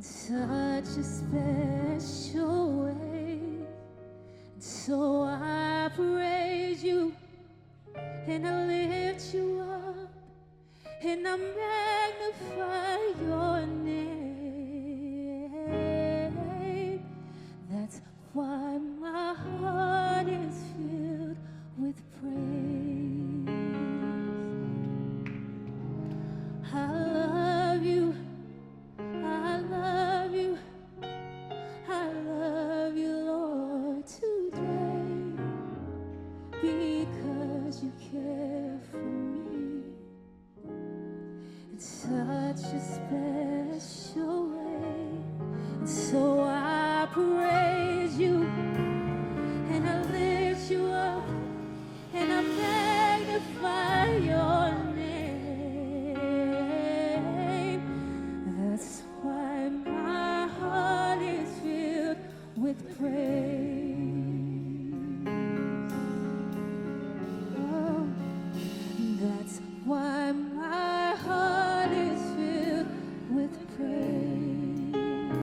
in such a special way. And so I praise you and I lift you up and I magnify your name. That's why my heart is filled with praise. I love you, I love you, I love you, Lord, today, because you care for me in such a special